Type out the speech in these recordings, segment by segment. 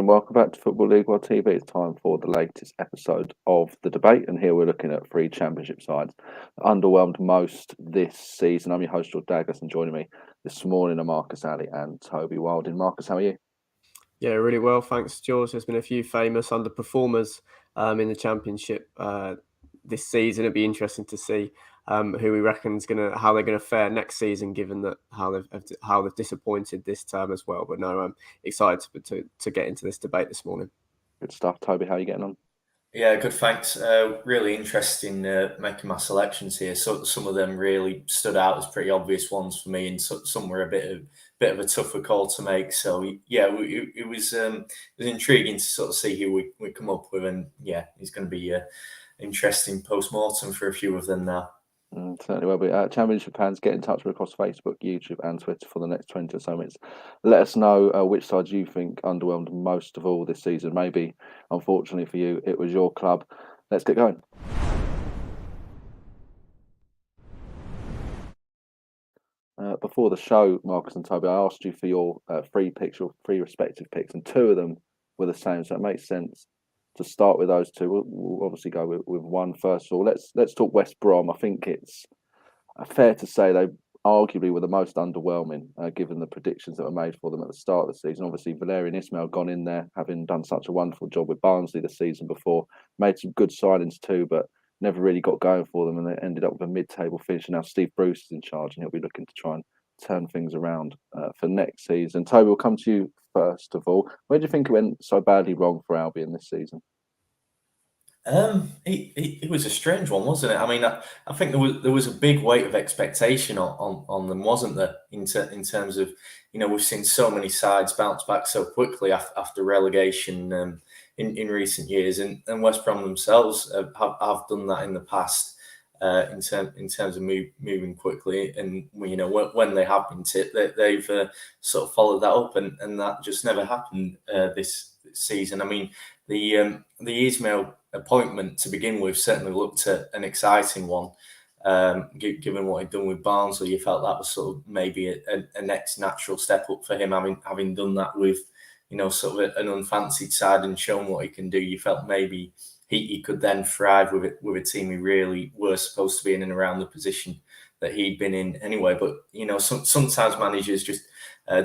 and welcome back to Football League World TV. It's time for the latest episode of The Debate, and here we're looking at three championship sides that underwhelmed most this season. I'm your host, Dagless, and joining me this morning are Marcus Alley and Toby Wilding. Marcus, how are you? Yeah, really well, thanks, George. There's been a few famous underperformers in the championship this season. It'd be interesting to see who we reckon is how they're gonna fare next season, given that how they've disappointed this term as well. But no, I'm excited to get into this debate this morning. Good stuff, Toby. How are you getting on? Yeah, good. Thanks. Really interesting making my selections here. So some of them really stood out as pretty obvious ones for me, and some were a bit of a tougher call to make. So yeah, it was intriguing to sort of see who we come up with, and yeah, it's going to be an interesting post-mortem for a few of them now. Certainly will be. Championship fans, get in touch with across Facebook, YouTube, and Twitter for the next 20 or so minutes. Let us know which side you think underwhelmed most of all this season. Maybe, unfortunately for you, it was your club. Let's get going. Before the show, Marcus and Toby, I asked you for your three picks, your three respective picks, and two of them were the same. So it makes sense to start with those two. We'll obviously go with one first of all. Let's talk West Brom. I think it's fair to say they arguably were the most underwhelming, given the predictions that were made for them at the start of the season. Obviously, Valerian Ismail gone in there, having done such a wonderful job with Barnsley the season before, made some good signings too, but never really got going for them, and they ended up with a mid-table finish. And now Steve Bruce is in charge, and he'll be looking to try and turn things around for next season. Toby, we'll come to you first of all. Where do you think it went so badly wrong for Albion this season? It was a strange one, wasn't it? I mean, I think there was a big weight of expectation on them, wasn't there? In terms of, we've seen so many sides bounce back so quickly after relegation in recent years, and West Brom themselves have done that in the past. In terms of moving quickly, and when they have been tipped, they've sort of followed that up, and that just never happened this season. I mean, the Ismail appointment to begin with certainly looked an exciting one. Given what he'd done with Barnsley, you felt that was sort of maybe a next natural step up for him, having done that with sort of an unfancied side and shown what he can do. You felt maybe he could then thrive with a team who really were supposed to be in and around the position that he'd been in anyway. But sometimes managers just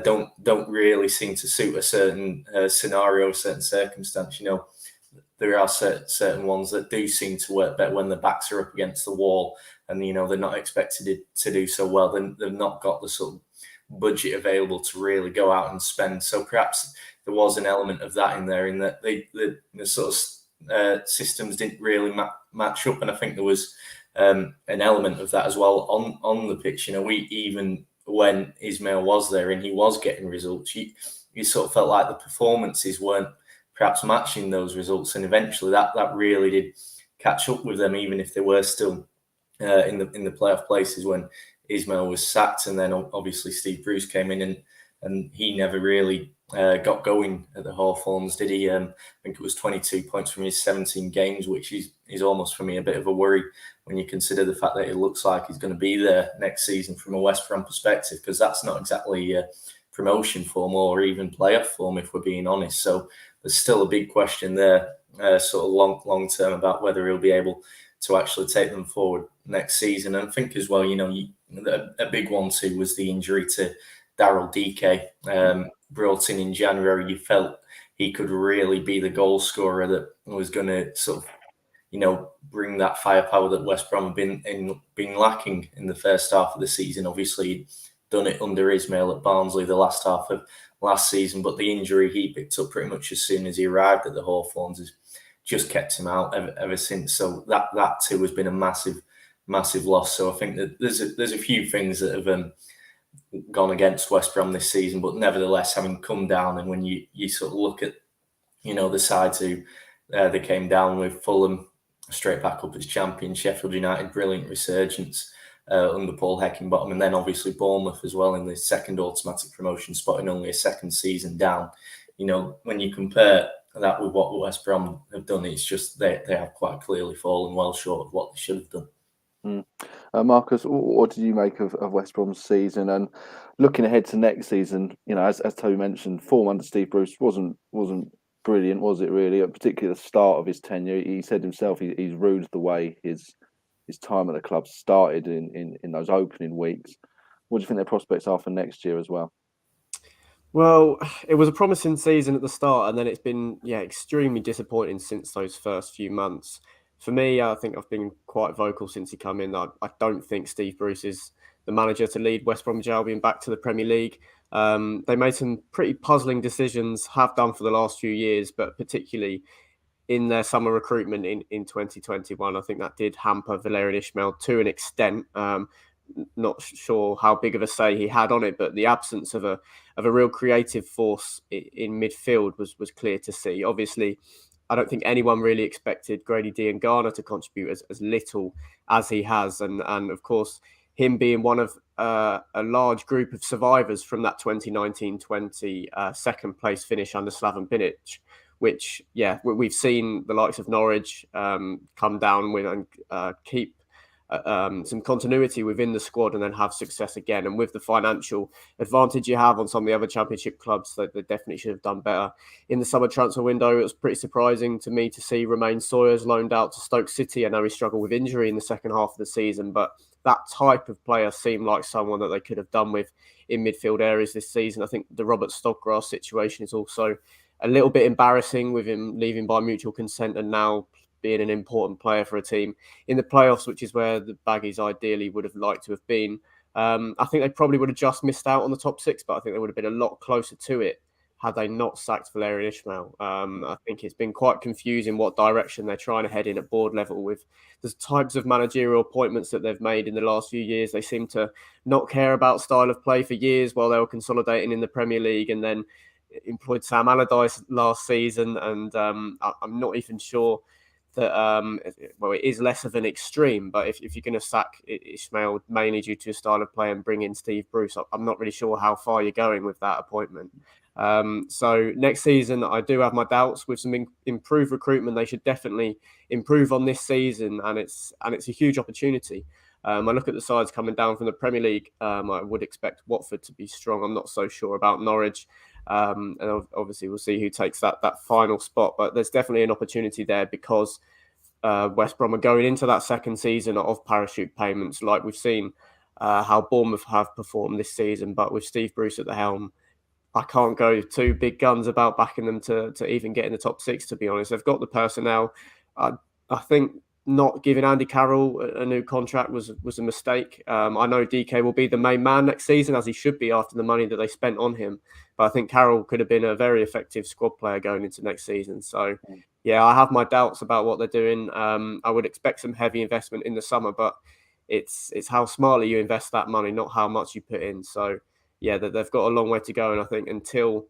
don't really seem to suit a certain scenario, a certain circumstance. There are certain ones that do seem to work better when the backs are up against the wall, and they're not expected to do so well. Then they've not got the sort of budget available to really go out and spend. So perhaps there was an element of that in there, in that the sort of systems didn't really match up, and I think there was an element of that as well on the pitch. Even when Ismail was there and he was getting results, you sort of felt like the performances weren't perhaps matching those results, and eventually that really did catch up with them, even if they were still in the playoff places when Ismail was sacked. And then obviously Steve Bruce came in, and he never really got going at the Hawthorns, did he? I think it was 22 points from his 17 games, which is almost for me a bit of a worry when you consider the fact that it looks like he's going to be there next season from a West Brom perspective, because that's not exactly promotion form or even playoff form, if we're being honest. So there's still a big question there, sort of long term, about whether he'll be able to actually take them forward next season. And I think as well, a big one too was the injury to Daryl DK, brought in January. You felt he could really be the goal scorer that was going to sort of, bring that firepower that West Brom have been lacking in the first half of the season. Obviously, he'd done it under Ismail at Barnsley the last half of last season, but the injury he picked up pretty much as soon as he arrived at the Hawthorns has just kept him out ever since. So that too has been a massive loss. So I think that there's a few things that have gone against West Brom this season, but nevertheless, having come down, and when you sort of look at the sides who they came down with, Fulham straight back up as champions, Sheffield United brilliant resurgence under Paul Heckingbottom, and then obviously Bournemouth as well in the second automatic promotion spot in only a second season down. When you compare that with what West Brom have done, it's just they have quite clearly fallen well short of what they should have done. Marcus, what did you make of West Brom's season? And looking ahead to next season, as Toby mentioned, form under Steve Bruce wasn't brilliant, was it really? Particularly at the start of his tenure, he said himself he's ruled the way his time at the club started in those opening weeks. What do you think their prospects are for next year as well? Well, it was a promising season at the start, and then it's been extremely disappointing since those first few months. For me, I think I've been quite vocal since he came in. I don't think Steve Bruce is the manager to lead West Bromwich Albion back to the Premier League. They made some pretty puzzling decisions, have done for the last few years, but particularly in their summer recruitment in 2021. I think that did hamper Valérien Ismaël to an extent. Not sure how big of a say he had on it, but the absence of a real creative force in midfield was clear to see. Obviously, I don't think anyone really expected Grady Diangana to contribute as little as he has, and of course him being one of a large group of survivors from that 2019-20 second place finish under Slaven Bilic, which we've seen the likes of Norwich come down with and keep some continuity within the squad and then have success again. And with the financial advantage you have on some of the other Championship clubs, they definitely should have done better. In the summer transfer window, it was pretty surprising to me to see Romain Sawyers loaned out to Stoke City. I know he struggled with injury in the second half of the season, but that type of player seemed like someone that they could have done with in midfield areas this season. I think the Robert Snodgrass situation is also a little bit embarrassing, with him leaving by mutual consent and now being an important player for a team in the playoffs, which is where the Baggies ideally would have liked to have been. I think they probably would have just missed out on the top six, but I think they would have been a lot closer to it had they not sacked Valérien Ismaël. I think it's been quite confusing what direction they're trying to head in at board level with the types of managerial appointments that they've made in the last few years. They seem to not care about style of play for years while they were consolidating in the Premier League, and then employed Sam Allardyce last season. And I'm not even sure that it is less of an extreme, but if you're going to sack Ismaël mainly due to his style of play and bring in Steve Bruce, I'm not really sure how far you're going with that appointment. So next season, I do have my doubts. With some improved recruitment, they should definitely improve on this season, and it's a huge opportunity. I look at the sides coming down from the Premier League. I would expect Watford to be strong. I'm not so sure about Norwich. And obviously we'll see who takes that final spot, but there's definitely an opportunity there because West Brom are going into that second season of parachute payments, like we've seen how Bournemouth have performed this season. But with Steve Bruce at the helm, I can't go too big guns about backing them to even get in the top six, to be honest. They've got the personnel. I think not giving Andy Carroll a new contract was a mistake. I know DK will be the main man next season, as he should be after the money that they spent on him. But I think Carroll could have been a very effective squad player going into next season. So, yeah, I have my doubts about what they're doing. I would expect some heavy investment in the summer, but it's how smartly you invest that money, not how much you put in. So, yeah, they've got a long way to go. And I think until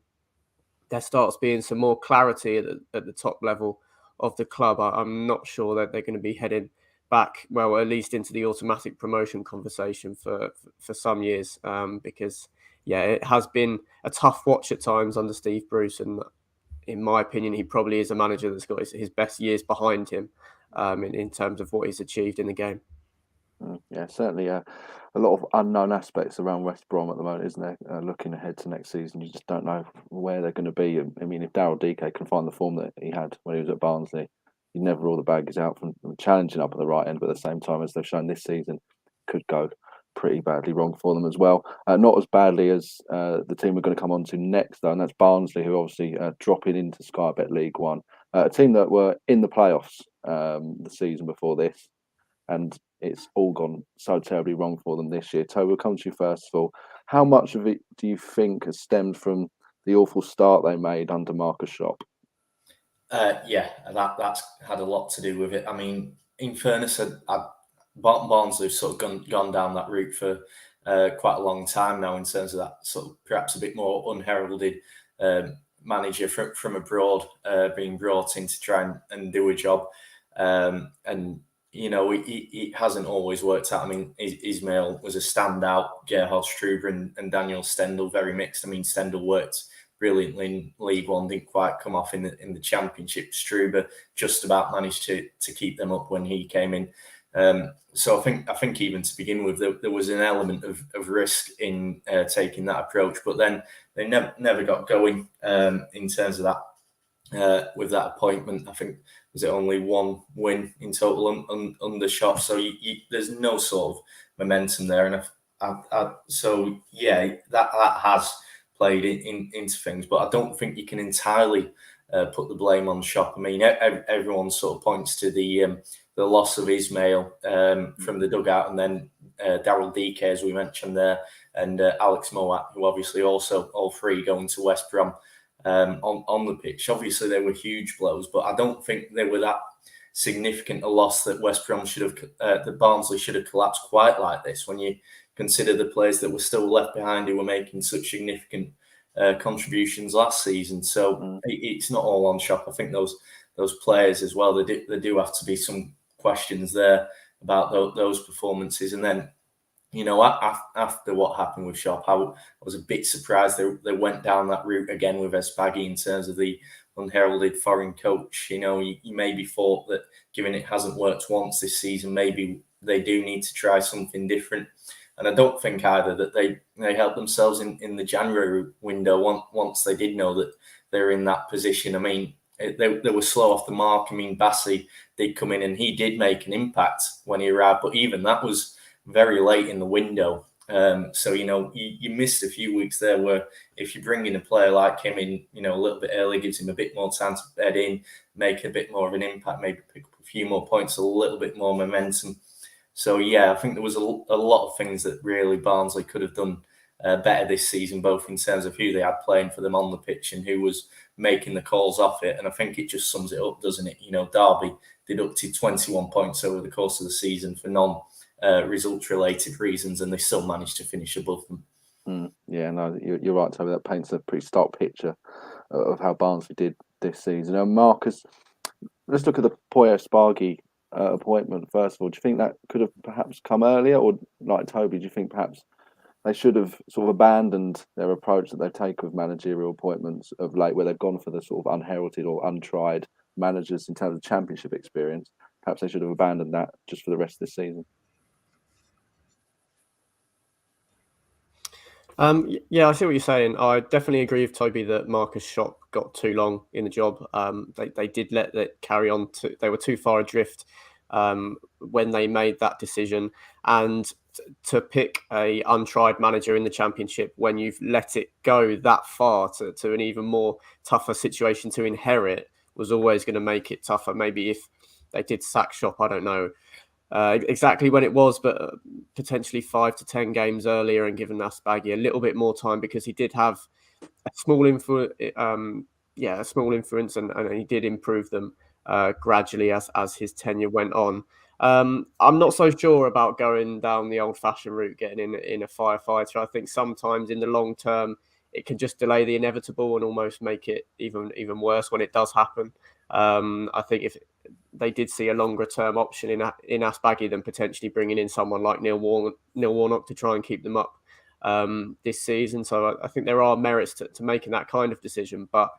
there starts being some more clarity at the top level of the club, I'm not sure that they're going to be headed back, well, at least into the automatic promotion conversation for some years, because, yeah, it has been a tough watch at times under Steve Bruce. And in my opinion, he probably is a manager that's got his best years behind him in terms of what he's achieved in the game. Yeah, certainly a lot of unknown aspects around West Brom at the moment, isn't there? Looking ahead to next season, you just don't know where they're going to be. I mean, if Daryl DK can find the form that he had when he was at Barnsley, you never rule the Baggies out from challenging up at the right end, but at the same time, as they've shown this season, could go pretty badly wrong for them as well. Not as badly as the team we're going to come on to next, though, and that's Barnsley, who obviously dropping into Sky Bet League One, a team that were in the playoffs the season before this, and it's all gone so terribly wrong for them this year. Toby, we'll come to you first of all. How much of it do you think has stemmed from the awful start they made under Marcus Schopp? Yeah, that's had a lot to do with it. I mean, in fairness, Barnsley have sort of gone down that route for quite a long time now, in terms of that sort of perhaps a bit more unheralded manager from abroad being brought in to try and do a job. And you know, it hasn't always worked out. I mean, Ismaël was a standout. Gerhard Struber and Daniel Stendel, very mixed. I mean, Stendel worked brilliantly in League One, didn't quite come off in the Championship. Struber just about managed to keep them up when he came in. So I think even to begin with, there was an element of risk in taking that approach, but then they never got going in terms of that with that appointment. I think was it only one win in total under Shop, so there's no sort of momentum there, and so yeah, that has played into things, but I don't think you can entirely put the blame on Shop. I mean, everyone sort of points to the loss of Ismail from the dugout, and then Daryl DK, as we mentioned there, and Alex Moat, who obviously also all three going to West Brom on the pitch. Obviously, they were huge blows, but I don't think they were that significant a loss that West Brom that Barnsley should have collapsed quite like this. When you consider the players that were still left behind who were making such significant contributions last season, so it's not all on Shop. I think those players as well. There do have to be some questions there about those performances, and then. After what happened with Shop, I was a bit surprised they went down that route again with Espaghi in terms of the unheralded foreign coach. You maybe thought that given it hasn't worked once this season, maybe they do need to try something different. And I don't think either that they helped themselves in the January window once they did know that they're in that position. I mean, they were slow off the mark. I mean, Bassi did come in and he did make an impact when he arrived, but even that was very late in the window. So, you missed a few weeks there where if you bring in a player like him in, a little bit early, gives him a bit more time to bed in, make a bit more of an impact, maybe pick up a few more points, a little bit more momentum. So, yeah, I think there was a lot of things that really Barnsley could have done better this season, both in terms of who they had playing for them on the pitch and who was making the calls off it. And I think it just sums it up, doesn't it? Derby deducted 21 points over the course of the season for results-related reasons, and they still managed to finish above them. Yeah, no, you're right, Toby. That paints a pretty stark picture of how Barnsley did this season. Marcus, let's look at the Poya Espaghi appointment first of all. Do you think that could have perhaps come earlier, or like Toby, do you think perhaps they should have sort of abandoned their approach that they take with managerial appointments of late, where they've gone for the sort of unheralded or untried managers in terms of championship experience? Perhaps they should have abandoned that just for the rest of this season. Yeah, I see what you're saying. I definitely agree with Toby that Marcus Shop got too long in the job. They did let it carry on. They were too far adrift when they made that decision. And to pick a untried manager in the Championship when you've let it go that far to an even more tougher situation to inherit was always going to make it tougher. Maybe if they did sack Shop, I don't know exactly when it was, but potentially 5 to 10 games earlier, and given Espaghi a little bit more time, because he did have a small influence, and he did improve them gradually as his tenure went on. I'm not so sure about going down the old-fashioned route, getting in a firefighter. I think sometimes in the long term, it can just delay the inevitable and almost make it even worse when it does happen. I think if they did see a longer term option in Espaghi than potentially bringing in someone like Neil Warnock to try and keep them up this season. So I think there are merits to making that kind of decision. But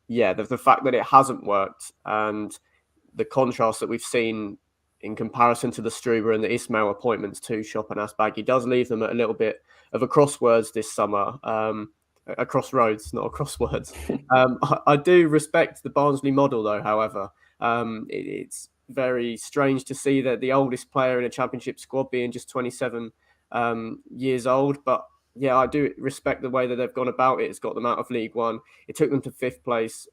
yeah, the fact that it hasn't worked and the contrast that we've seen in comparison to the Struber and the Ismail appointments to Shop and Espaghi does leave them at a little bit of a crosswords this summer. A crossroads, not a crosswords. I do respect the Barnsley model, though. However, it's very strange to see that the oldest player in a Championship squad being just 27 years old. But yeah, I do respect the way that they've gone about it. It's got them out of League One. It took them to 5th place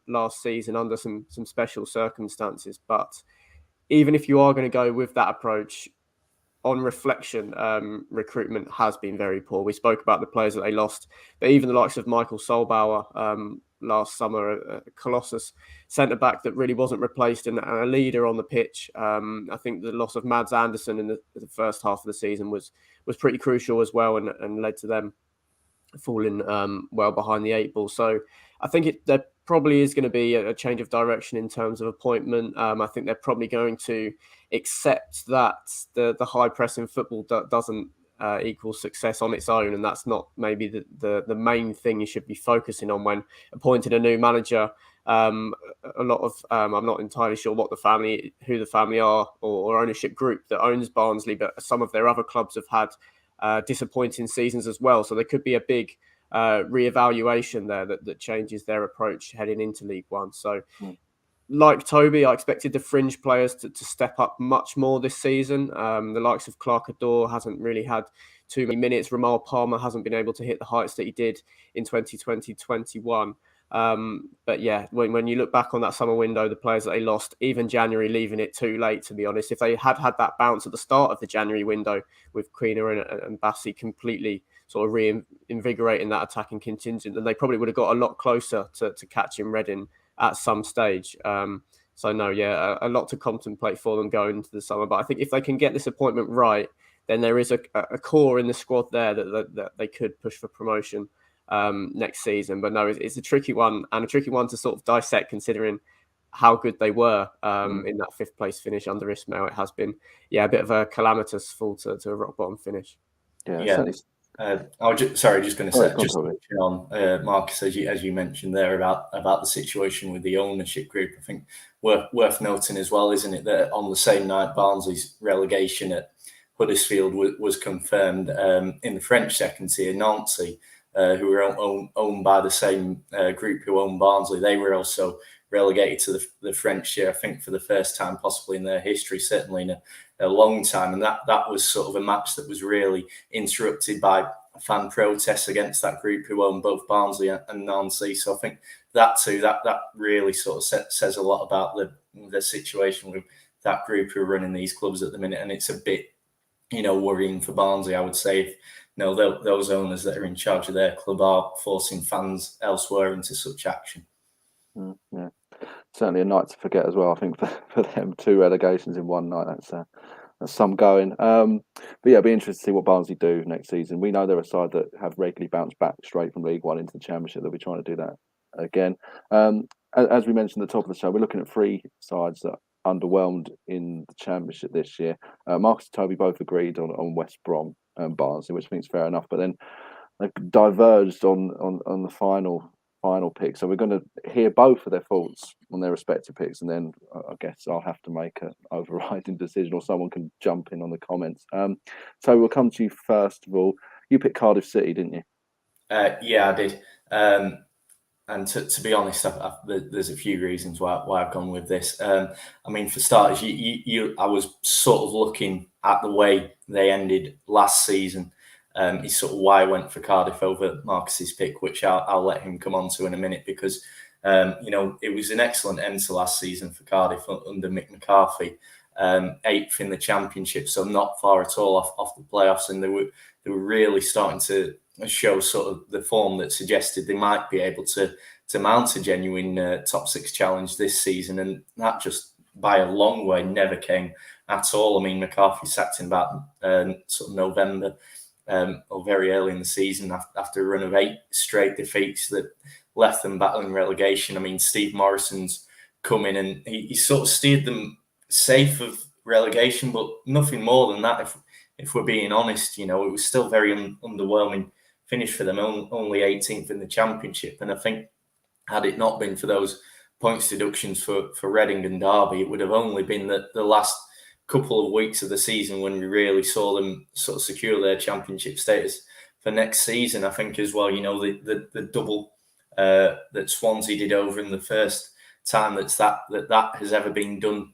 last season under some special circumstances. But even if you are going to go with that approach, on reflection, recruitment has been very poor. We spoke about the players that they lost, but even the likes of Michael Solbauer last summer, a Colossus centre-back that really wasn't replaced and a leader on the pitch. I think the loss of Mads Andersen in the first half of the season was pretty crucial as well, and led to them falling well behind the 8 ball. So I think there probably is going to be a change of direction in terms of appointment. I think they're probably going to accept that the high press in football doesn't equal success on its own, and that's not maybe the main thing you should be focusing on when appointing a new manager. A lot of I'm not entirely sure who the family are or ownership group that owns Barnsley, but some of their other clubs have had disappointing seasons as well. So there could be a big reevaluation there that changes their approach heading into League One. So, like Toby, I expected the fringe players to step up much more this season. The likes of Clark Adore hasn't really had too many minutes. Ramal Palmer hasn't been able to hit the heights that he did in 2020-21. But yeah, when you look back on that summer window, the players that they lost, even January, leaving it too late, to be honest. If they had that bounce at the start of the January window with Quina and Bassi completely sort of reinvigorating that attacking contingent, then they probably would have got a lot closer to catching Reading at some stage. So no, yeah, a lot to contemplate for them going into the summer. But I think if they can get this appointment right, then there is a core in the squad there that they could push for promotion next season. But no, it's a tricky one, and a tricky one to sort of dissect, considering how good they were in that 5th place finish under Ismail. It has been, a bit of a calamitous fall to a rock bottom finish. Yeah. I was just going to say, just on Marcus, as you mentioned there about the situation with the ownership group. I think worth noting as well, isn't it, that on the same night Barnsley's relegation at Huddersfield was confirmed, in the French second tier, Nancy, who were owned by the same group who owned Barnsley, they were also relegated to the French tier, I think for the first time possibly in their history, certainly in a long time. And that was sort of a match that was really interrupted by fan protests against that group who own both Barnsley and Nancy. So I think that too, that really sort of says a lot about the situation with that group who are running these clubs at the minute. And it's a bit, worrying for Barnsley, I would say, if those owners that are in charge of their club are forcing fans elsewhere into such action. Yeah, certainly a night to forget as well. I think for them, 2 relegations in one night, that's some going. But yeah, it'll be interesting to see what Barnsley do next season. We know they're a side that have regularly bounced back straight from League One into the Championship. They'll be trying to do that again. As we mentioned at the top of the show, we're looking at 3 sides that are underwhelmed in the Championship this year. Marcus and Toby both agreed on West Brom and Barnsley, which I think is fair enough. But then they've diverged on the final pick. So we're going to hear both of their thoughts on their respective picks, and then I guess I'll have to make an overriding decision, or someone can jump in on the comments. So we'll come to you first of all. You picked Cardiff City, didn't you? Yeah, I did. And to be honest, there's a few reasons why I've gone with this. I mean, for starters, I was sort of looking at the way they ended last season. Is sort of why I went for Cardiff over Marcus's pick, which I'll let him come on to in a minute, because it was an excellent end to last season for Cardiff under Mick McCarthy, 8th in the Championship, so not far at all off the playoffs, and they were really starting to show sort of the form that suggested they might be able to mount a genuine top 6 challenge this season, and that just by a long way never came at all. I mean, McCarthy sacked in about sort of November. Or very early in the season after a run of 8 straight defeats that left them battling relegation. I mean, Steve Morrison's come in and he sort of steered them safe of relegation, but nothing more than that. If we're being honest, it was still very underwhelming finish for them, only 18th in the Championship. And I think had it not been for those points deductions for Reading and Derby, it would have only been the last couple of weeks of the season when we really saw them sort of secure their Championship status for next season. I think as well, the double that Swansea did over in the first time that has ever been done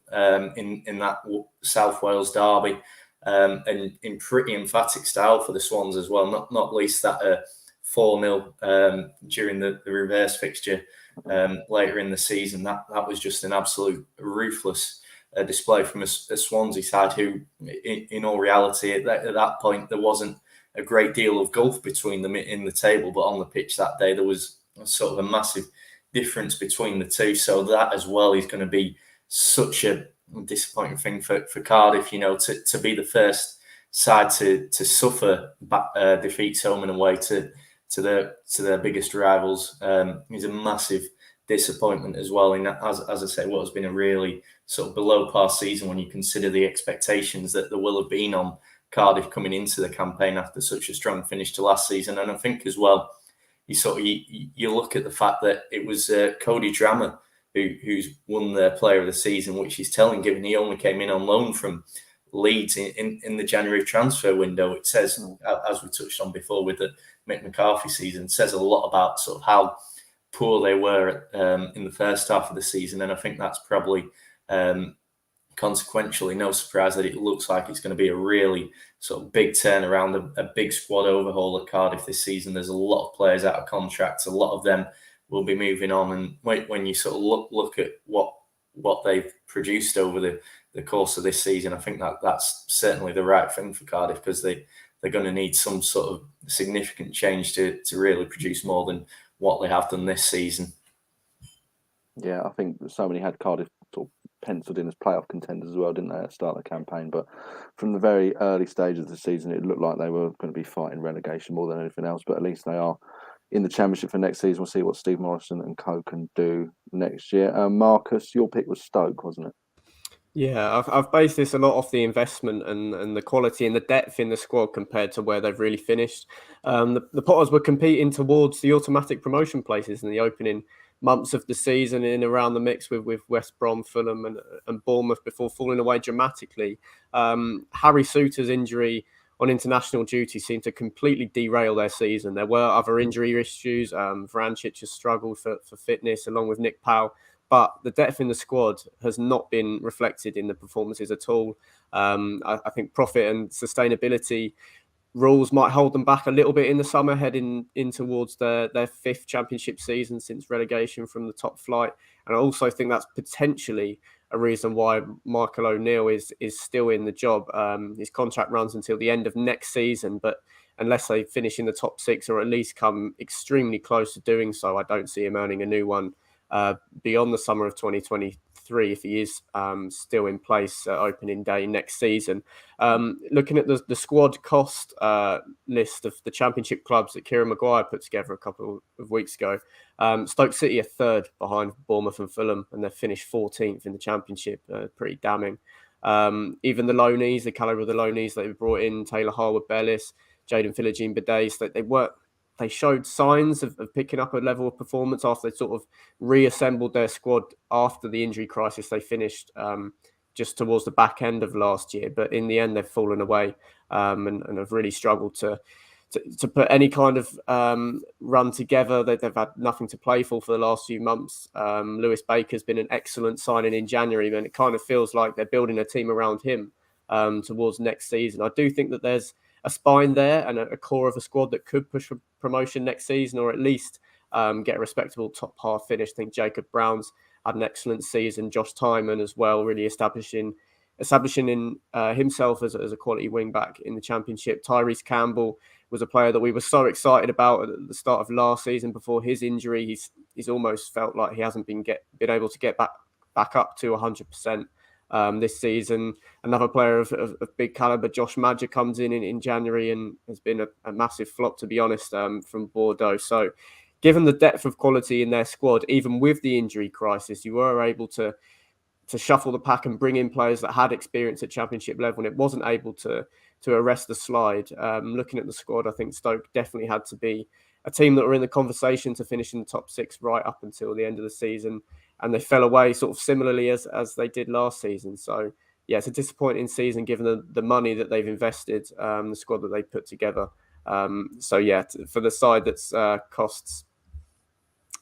in that South Wales derby, and in pretty emphatic style for the Swans as well. Not least that 4-0 during the reverse fixture later in the season. That was just an absolute ruthless display from a Swansea side who, in all reality, at that point, there wasn't a great deal of gulf between them in the table, but on the pitch that day, there was sort of a massive difference between the two. So that as well is going to be such a disappointing thing for Cardiff, to be the first side to suffer defeats home and away to their biggest rivals is a massive disappointment as well. And as I say, what has been a really sort of below par season when you consider the expectations that there will have been on Cardiff coming into the campaign after such a strong finish to last season. And I think as well, you look at the fact that it was Cody Drammer who's won the Player of the Season, which is telling, given he only came in on loan from Leeds in the January transfer window. It says, as we touched on before with the Mick McCarthy season, says a lot about sort of how poor they were in the first half of the season. And I think that's probably consequentially no surprise that it looks like it's going to be a really sort of big turnaround, a big squad overhaul at Cardiff this season. There's a lot of players out of contracts. A lot of them will be moving on. And when you sort of look at what they've produced over the course of this season, I think that's certainly the right thing for Cardiff, because they're going to need some sort of significant change to really produce more than what they have done this season. Yeah, I think so many had Cardiff sort of penciled in as playoff contenders as well, didn't they, at the start of the campaign? But from the very early stages of the season, it looked like they were going to be fighting relegation more than anything else. But at least they are in the Championship for next season. We'll see what Steve Morrison and co can do next year. Marcus, your pick was Stoke, wasn't it? Yeah, I've based this a lot off the investment and the quality and the depth in the squad compared to where they've really finished. The Potters were competing towards the automatic promotion places in the opening months of the season, in around the mix with West Brom, Fulham and Bournemouth, before falling away dramatically. Harry Souttar's injury on international duty seemed to completely derail their season. There were other injury issues. Vrancic has struggled for fitness, along with Nick Powell. But the depth in the squad has not been reflected in the performances at all. I think profit and sustainability rules might hold them back a little bit in the summer, heading in towards their fifth Championship season since relegation from the top flight. And I also think that's potentially a reason why Michael O'Neill is still in the job. His contract runs until the end of next season, but unless they finish in the top six, or at least come extremely close to doing so, I don't see him earning a new one beyond the summer of 2023, if he is still in place opening day next season. Looking at the squad cost list of the Championship clubs that Kieran Maguire put together a couple of weeks ago, Stoke City are third behind Bournemouth and Fulham, and they've finished 14th in the Championship. Pretty damning. Even the loanees, the calibre of the loanees that they brought in, Taylor Harwood-Bellis, Jaden Philogene-Bidace, they showed signs of picking up a level of performance after they sort of reassembled their squad after the injury crisis they finished just towards the back end of last year. But in the end, they've fallen away and have really struggled to put any kind of run together. They've had nothing to play for the last few months. Lewis Baker's been an excellent signing in January, and it kind of feels like they're building a team around him towards next season. I do think that there's a spine there and a core of a squad that could push for promotion next season, or at least get a respectable top half finish. I think Jacob Brown's had an excellent season. Josh Tyman as well, really establishing in himself as a quality wing back in the Championship. Tyrese Campbell was a player that we were so excited about at the start of last season before his injury. He's almost felt like he hasn't been able to get back up to 100%. This season. Another player of big calibre, Josh Madger, comes in January and has been a massive flop, to be honest, from Bordeaux. So given the depth of quality in their squad, even with the injury crisis, you were able to shuffle the pack and bring in players that had experience at Championship level, and it wasn't able to arrest the slide. Looking at the squad, I think Stoke definitely had to be a team that were in the conversation to finish in the top six right up until the end of the season. And they fell away sort of similarly as they did last season. So, yeah, it's a disappointing season given the money that they've invested, the squad that they put together. So, yeah, for the side that's costs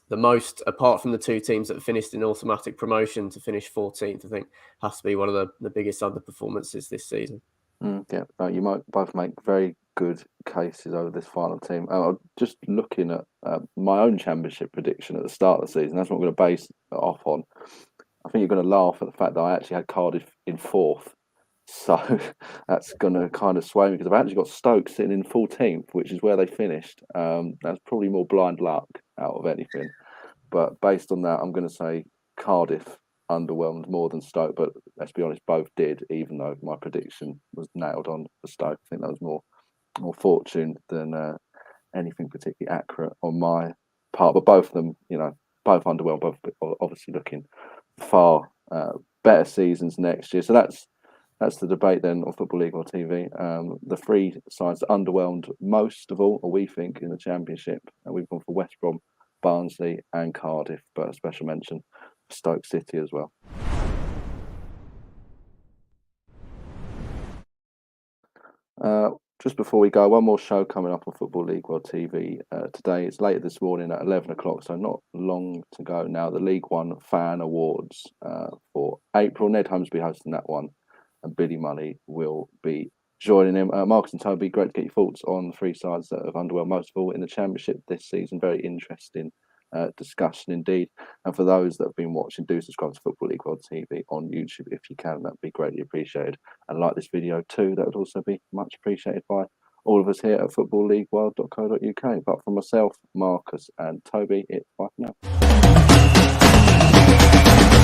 the most, apart from the two teams that finished in automatic promotion, to finish 14th, I think has to be one of the biggest underperformances this season. Yeah, no, you might both make very good cases over this final team. Just looking at my own Championship prediction at the start of the season, that's what I'm going to base it off on. I think you're going to laugh at the fact that I actually had Cardiff in fourth. So that's going to kind of sway me, because I've actually got Stoke sitting in 14th, which is where they finished. That's probably more blind luck out of anything. But based on that, I'm going to say Cardiff underwhelmed more than Stoke, but let's be honest, both did, even though my prediction was nailed on for Stoke. I think that was more fortune than anything particularly accurate on my part. But both of them, both underwhelmed, both obviously looking far better seasons next year. So that's the debate then on Football League or TV. The three sides that underwhelmed most of all, or we think, in the Championship, and we've gone for West Brom, Barnsley and Cardiff, but a special mention for Stoke City as well. Just before we go, one more show coming up on Football League World TV today. It's later this morning at 11 o'clock, so not long to go now. The League One Fan Awards for April. Ned Holmes will be hosting that one, and Billy Money will be joining him. Marcus and Toby, great to get your thoughts on the three sides that have underwhelmed most of all in the Championship this season. Very interesting discussion indeed. And for those that have been watching, do subscribe to Football League World TV on YouTube if you can. That'd be greatly appreciated. And like this video too, that would also be much appreciated by all of us here at footballleagueworld.co.uk. But from myself, Marcus and Toby, it's bye for now.